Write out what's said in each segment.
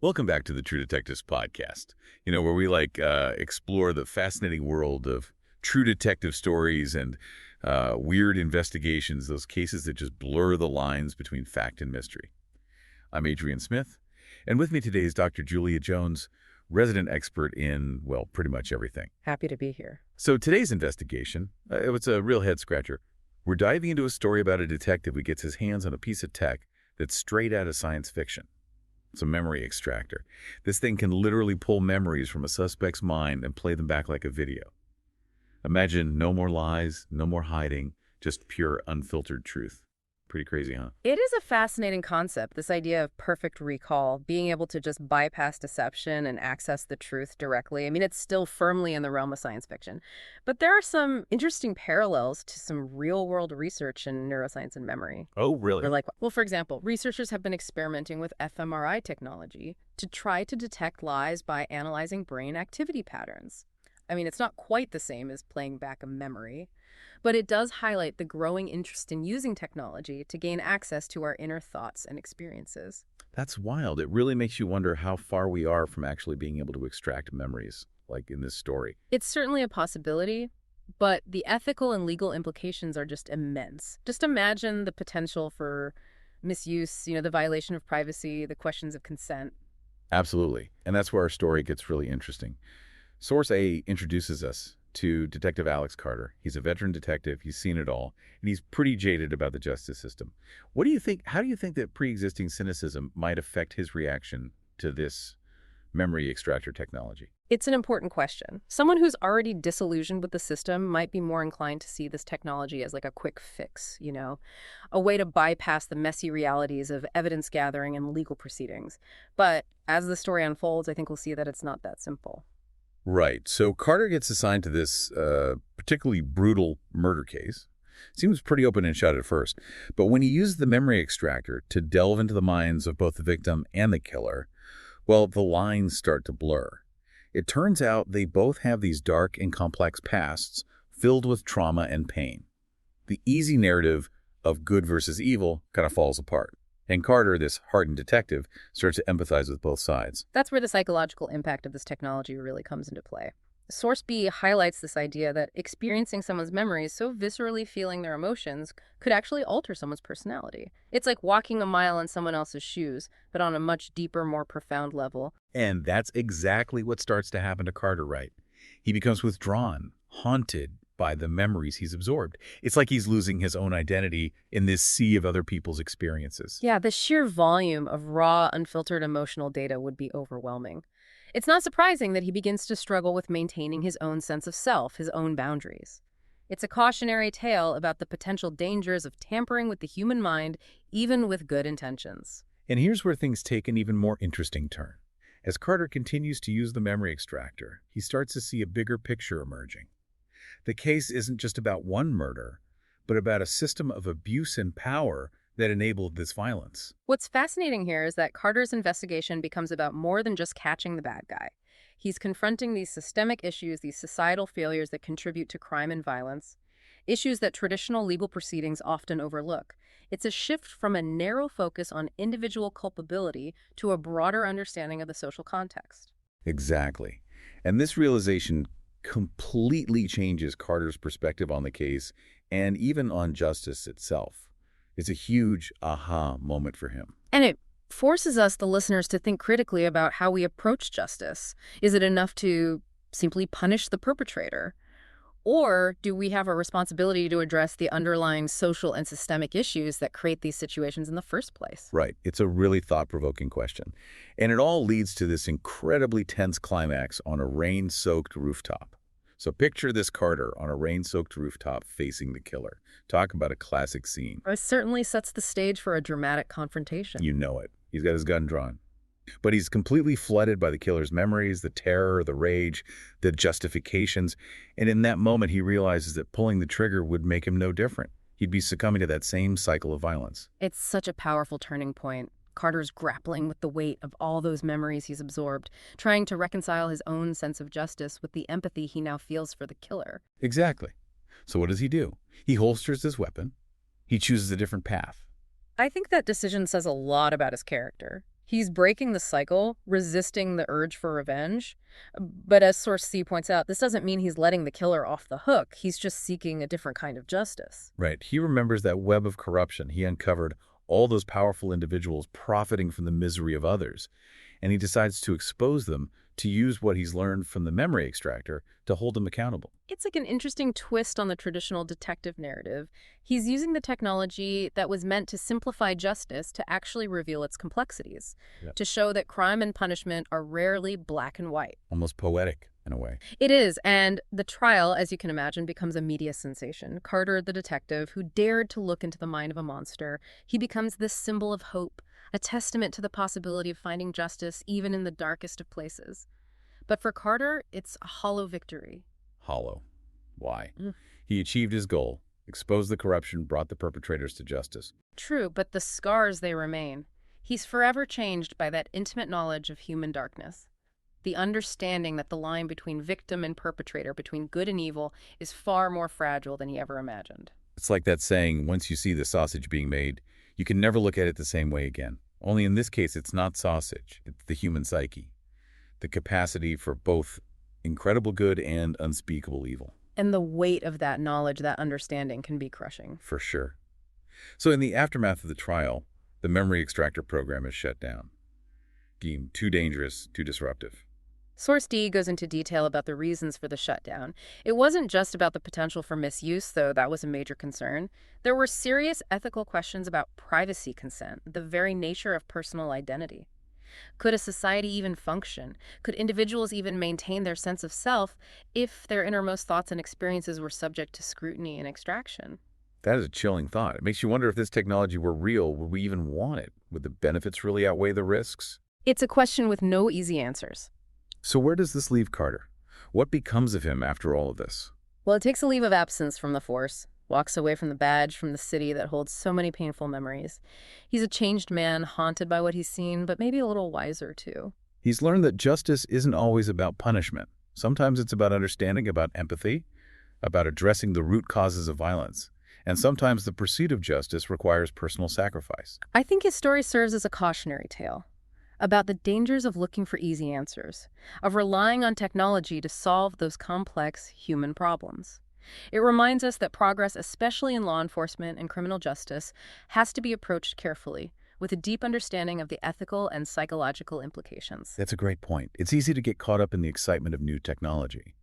Welcome back to the True Detectives podcast, where we explore the fascinating world of true detective stories and weird investigations, those cases that just blur the lines between fact and mystery. I'm Adrian Smith, and with me today is Dr. Julia Jones, resident expert in, well, pretty much everything. Happy to be here. So today's investigation, it's a real head-scratcher. We're diving into a story about a detective who gets his hands on a piece of tech that's straight out of science fiction. It's a memory extractor. This thing can literally pull memories from a suspect's mind and play them back like a video. Imagine no more lies, no more hiding, just pure unfiltered truth. Pretty crazy, huh? It is a fascinating concept, this idea of perfect recall, being able to just bypass deception and access the truth directly. I mean, it's still firmly in the realm of science fiction. But there are some interesting parallels to some real-world research in neuroscience and memory. Oh, really? For example, researchers have been experimenting with fMRI technology to try to detect lies by analyzing brain activity patterns. I mean, it's not quite the same as playing back a memory, but it does highlight the growing interest in using technology to gain access to our inner thoughts and experiences. That's wild. It really makes you wonder how far we are from actually being able to extract memories, like in this story. It's certainly a possibility, but the ethical and legal implications are just immense. Just imagine the potential for misuse, the violation of privacy, the questions of consent. Absolutely. And that's where our story gets really interesting. Source A introduces us to Detective Alex Carter. He's a veteran detective. He's seen it all, and he's pretty jaded about the justice system. What do you think? How do you think that pre-existing cynicism might affect his reaction to this memory extractor technology? It's an important question. Someone who's already disillusioned with the system might be more inclined to see this technology as like a quick fix, a way to bypass the messy realities of evidence gathering and legal proceedings. But as the story unfolds, I think we'll see that it's not that simple. Right. So Carter gets assigned to this particularly brutal murder case. Seems pretty open and shut at first. But when he uses the memory extractor to delve into the minds of both the victim and the killer, well, the lines start to blur. It turns out they both have these dark and complex pasts filled with trauma and pain. The easy narrative of good versus evil kind of falls apart. And Carter, this hardened detective, starts to empathize with both sides. That's where the psychological impact of this technology really comes into play. Source B highlights this idea that experiencing someone's memories, so viscerally feeling their emotions, could actually alter someone's personality. It's like walking a mile in someone else's shoes, but on a much deeper, more profound level. And that's exactly what starts to happen to Carter, right? He becomes withdrawn, haunted by the memories he's absorbed. It's like he's losing his own identity in this sea of other people's experiences. Yeah, the sheer volume of raw, unfiltered emotional data would be overwhelming. It's not surprising that he begins to struggle with maintaining his own sense of self, his own boundaries. It's a cautionary tale about the potential dangers of tampering with the human mind, even with good intentions. And here's where things take an even more interesting turn. As Carter continues to use the memory extractor, he starts to see a bigger picture emerging. The case isn't just about one murder, but about a system of abuse and power that enabled this violence. What's fascinating here is that Carter's investigation becomes about more than just catching the bad guy. He's confronting these systemic issues, these societal failures that contribute to crime and violence, issues that traditional legal proceedings often overlook. It's a shift from a narrow focus on individual culpability to a broader understanding of the social context. Exactly. And this realization completely changes Carter's perspective on the case and even on justice itself. It's a huge aha moment for him. And it forces us, the listeners, to think critically about how we approach justice. Is it enough to simply punish the perpetrator? Or do we have a responsibility to address the underlying social and systemic issues that create these situations in the first place? Right. It's a really thought-provoking question. And it all leads to this incredibly tense climax on a rain-soaked rooftop. So picture this Carter on a rain-soaked rooftop facing the killer. Talk about a classic scene. It certainly sets the stage for a dramatic confrontation. You know it. He's got his gun drawn. But he's completely flooded by the killer's memories, the terror, the rage, the justifications. And in that moment, he realizes that pulling the trigger would make him no different. He'd be succumbing to that same cycle of violence. It's such a powerful turning point. Carter's grappling with the weight of all those memories he's absorbed, trying to reconcile his own sense of justice with the empathy he now feels for the killer. Exactly. So what does he do? He holsters his weapon. He chooses a different path. I think that decision says a lot about his character. He's breaking the cycle, resisting the urge for revenge. But as Source C points out, this doesn't mean he's letting the killer off the hook. He's just seeking a different kind of justice. Right. He remembers that web of corruption. He uncovered all those powerful individuals profiting from the misery of others, and he decides to expose them, to use what he's learned from the memory extractor to hold them accountable. It's like an interesting twist on the traditional detective narrative. He's using the technology that was meant to simplify justice to actually reveal its complexities, Yep. to show that crime and punishment are rarely black and white. Almost poetic, in a way. It is, and the trial, as you can imagine, becomes a media sensation. Carter, the detective, who dared to look into the mind of a monster, he becomes this symbol of hope, a testament to the possibility of finding justice even in the darkest of places. But for Carter, it's a hollow victory. Hollow. Why? Mm. He achieved his goal, exposed the corruption, brought the perpetrators to justice. True, but the scars, they remain. He's forever changed by that intimate knowledge of human darkness. The understanding that the line between victim and perpetrator, between good and evil, is far more fragile than he ever imagined. It's like that saying, once you see the sausage being made, you can never look at it the same way again. Only in this case, it's not sausage. It's the human psyche. The capacity for both incredible good and unspeakable evil. And the weight of that knowledge, that understanding, can be crushing. For sure. So in the aftermath of the trial, the memory extractor program is shut down. Deemed too dangerous, too disruptive. Source D goes into detail about the reasons for the shutdown. It wasn't just about the potential for misuse, though that was a major concern. There were serious ethical questions about privacy consent, the very nature of personal identity. Could a society even function? Could individuals even maintain their sense of self if their innermost thoughts and experiences were subject to scrutiny and extraction? That is a chilling thought. It makes you wonder if this technology were real, would we even want it? Would the benefits really outweigh the risks? It's a question with no easy answers. So where does this leave Carter? What becomes of him after all of this? Well, it takes a leave of absence from the force, walks away from the badge, from the city that holds so many painful memories. He's a changed man, haunted by what he's seen, but maybe a little wiser, too. He's learned that justice isn't always about punishment. Sometimes it's about understanding, about empathy, about addressing the root causes of violence. And sometimes the pursuit of justice requires personal sacrifice. I think his story serves as a cautionary tale about the dangers of looking for easy answers, of relying on technology to solve those complex human problems. It reminds us that progress, especially in law enforcement and criminal justice, has to be approached carefully, with a deep understanding of the ethical and psychological implications. That's a great point. It's easy to get caught up in the excitement of new technology.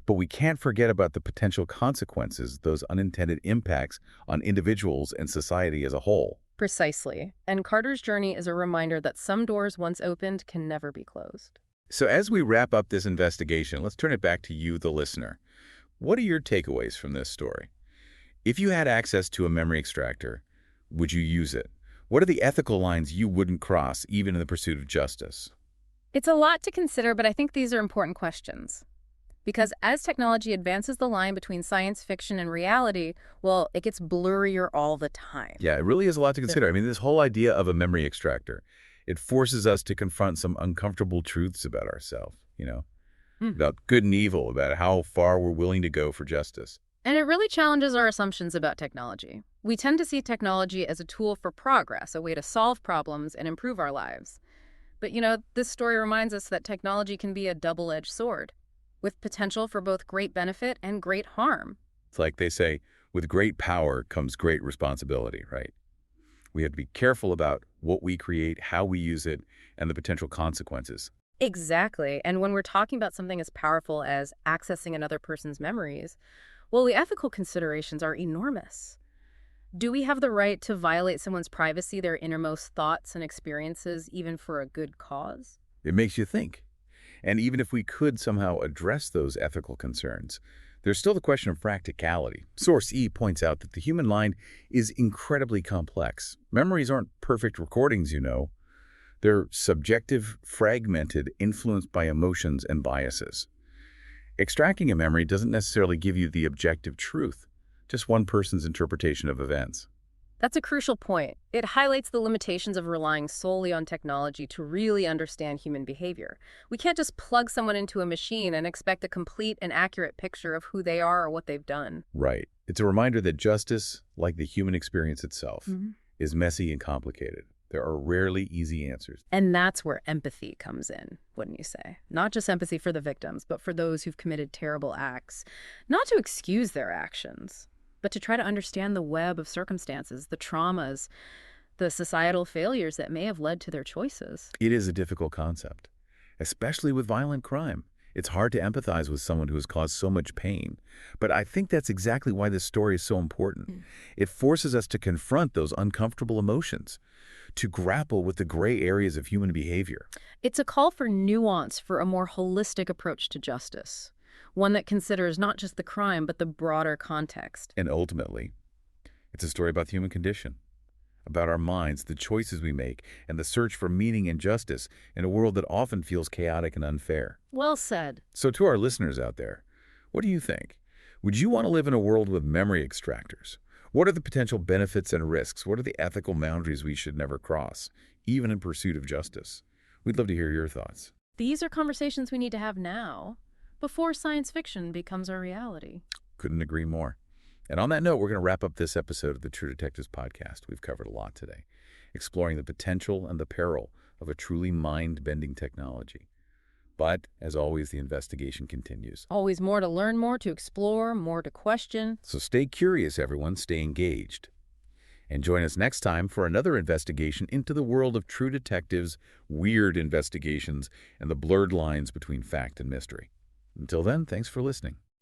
But we can't forget about the potential consequences, those unintended impacts on individuals and society as a whole. Precisely. And Carter's journey is a reminder that some doors once opened can never be closed. So as we wrap up this investigation, let's turn it back to you, the listener. What are your takeaways from this story? If you had access to a memory extractor, would you use it? What are the ethical lines you wouldn't cross, even in the pursuit of justice? It's a lot to consider, but I think these are important questions. Because as technology advances the line between science fiction and reality, well, it gets blurrier all the time. Yeah, it really is a lot to consider. I mean, this whole idea of a memory extractor, it forces us to confront some uncomfortable truths about ourselves, about good and evil, about how far we're willing to go for justice. And it really challenges our assumptions about technology. We tend to see technology as a tool for progress, a way to solve problems and improve our lives. But, this story reminds us that technology can be a double-edged sword, with potential for both great benefit and great harm. It's like they say, with great power comes great responsibility, right? We have to be careful about what we create, how we use it, and the potential consequences. Exactly. And when we're talking about something as powerful as accessing another person's memories, well, the ethical considerations are enormous. Do we have the right to violate someone's privacy, their innermost thoughts and experiences, even for a good cause? It makes you think. And even if we could somehow address those ethical concerns, there's still the question of practicality. Source E points out that the human mind is incredibly complex. Memories aren't perfect recordings, They're subjective, fragmented, influenced by emotions and biases. Extracting a memory doesn't necessarily give you the objective truth, just one person's interpretation of events. That's a crucial point. It highlights the limitations of relying solely on technology to really understand human behavior. We can't just plug someone into a machine and expect a complete and accurate picture of who they are or what they've done. Right. It's a reminder that justice, like the human experience itself, is messy and complicated. There are rarely easy answers. And that's where empathy comes in, wouldn't you say? Not just empathy for the victims, but for those who've committed terrible acts. Not to excuse their actions, but to try to understand the web of circumstances, the traumas, the societal failures that may have led to their choices. It is a difficult concept, especially with violent crime. It's hard to empathize with someone who has caused so much pain. But I think that's exactly why this story is so important. It forces us to confront those uncomfortable emotions, to grapple with the gray areas of human behavior. It's a call for nuance, for a more holistic approach to justice, one that considers not just the crime, but the broader context. And ultimately, it's a story about the human condition, about our minds, the choices we make, and the search for meaning and justice in a world that often feels chaotic and unfair. Well said. So to our listeners out there, what do you think? Would you want to live in a world with memory extractors? What are the potential benefits and risks? What are the ethical boundaries we should never cross, even in pursuit of justice? We'd love to hear your thoughts. These are conversations we need to have now, before science fiction becomes our reality. Couldn't agree more. And on that note, we're going to wrap up this episode of the True Detectives podcast. We've covered a lot today, exploring the potential and the peril of a truly mind-bending technology. But, as always, the investigation continues. Always more to learn, more to explore, more to question. So stay curious, everyone. Stay engaged. And join us next time for another investigation into the world of True Detectives, weird investigations, and the blurred lines between fact and mystery. Until then, thanks for listening.